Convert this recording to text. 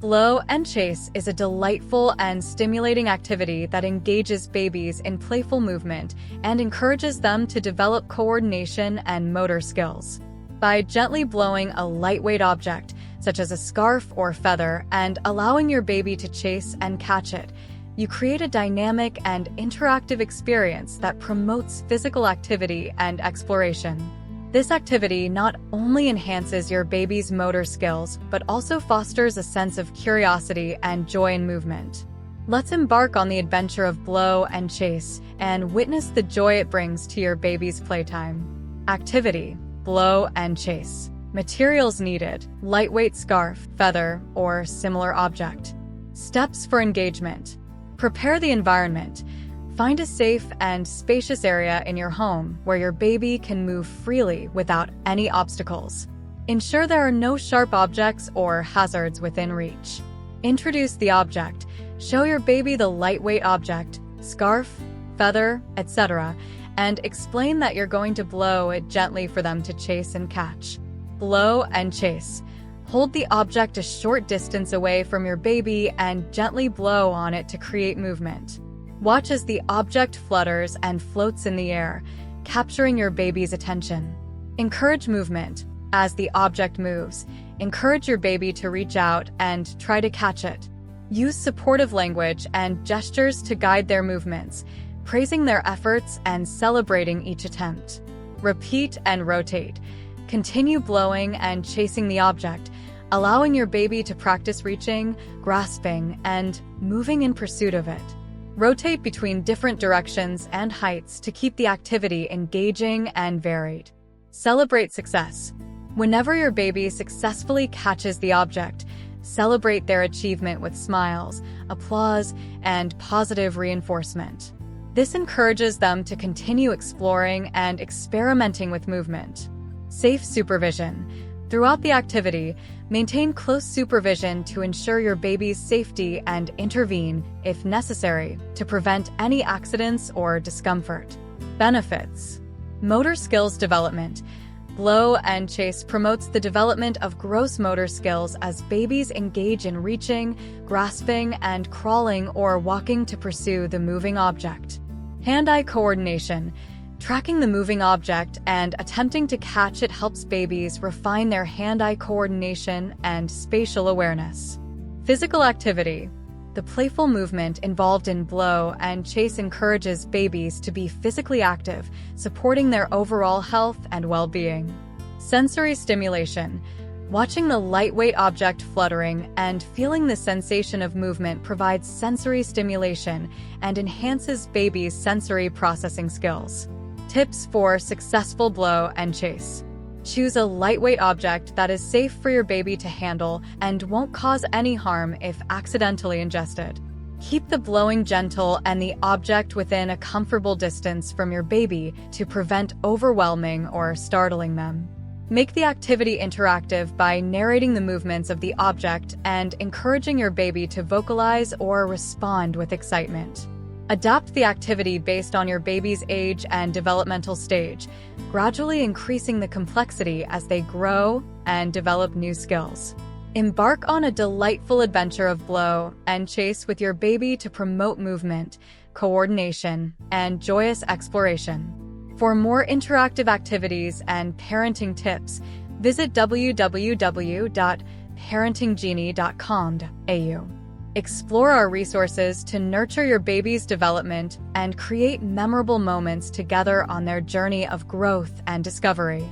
Blow and chase is a delightful and stimulating activity that engages babies in playful movement and encourages them to develop coordination and motor skills. By gently blowing a lightweight object, such as a scarf or feather, and allowing your baby to chase and catch it, you create a dynamic and interactive experience that promotes physical activity and exploration. This activity not only enhances your baby's motor skills, but also fosters a sense of curiosity and joy in movement. Let's embark on the adventure of blow and chase and witness the joy it brings to your baby's playtime. Activity: blow and chase. Materials needed: lightweight scarf, feather, or similar object. Steps for engagement: prepare the environment. Find a safe and spacious area in your home where your baby can move freely without any obstacles. Ensure there are no sharp objects or hazards within reach. Introduce the object. Show your baby the lightweight object, scarf, feather, etc., and explain that you're going to blow it gently for them to chase and catch. Blow and chase. Hold the object a short distance away from your baby and gently blow on it to create movement. Watch as the object flutters and floats in the air, capturing your baby's attention. Encourage movement. As the object moves, encourage your baby to reach out and try to catch it. Use supportive language and gestures to guide their movements, praising their efforts and celebrating each attempt. Repeat and rotate. Continue blowing and chasing the object, allowing your baby to practice reaching, grasping, and moving in pursuit of it. Rotate between different directions and heights to keep the activity engaging and varied. Celebrate success. Whenever your baby successfully catches the object, celebrate their achievement with smiles, applause, and positive reinforcement. This encourages them to continue exploring and experimenting with movement. Safe supervision. Throughout the activity, maintain close supervision to ensure your baby's safety and intervene, if necessary, to prevent any accidents or discomfort. Benefits: motor skills development. Blow and chase promotes the development of gross motor skills as babies engage in reaching, grasping, and crawling or walking to pursue the moving object. Hand-eye coordination. Tracking the moving object and attempting to catch it helps babies refine their hand-eye coordination and spatial awareness. Physical activity. The playful movement involved in blow and chase encourages babies to be physically active, supporting their overall health and well-being. Sensory stimulation. Watching the lightweight object fluttering and feeling the sensation of movement provides sensory stimulation and enhances babies' sensory processing skills. Tips for successful blow and chase. Choose a lightweight object that is safe for your baby to handle and won't cause any harm if accidentally ingested. Keep the blowing gentle and the object within a comfortable distance from your baby to prevent overwhelming or startling them. Make the activity interactive by narrating the movements of the object and encouraging your baby to vocalize or respond with excitement. Adapt the activity based on your baby's age and developmental stage, gradually increasing the complexity as they grow and develop new skills. Embark on a delightful adventure of blow and chase with your baby to promote movement, coordination, and joyous exploration. For more interactive activities and parenting tips, visit www.parentinggenie.com.au. Explore our resources to nurture your baby's development and create memorable moments together on their journey of growth and discovery.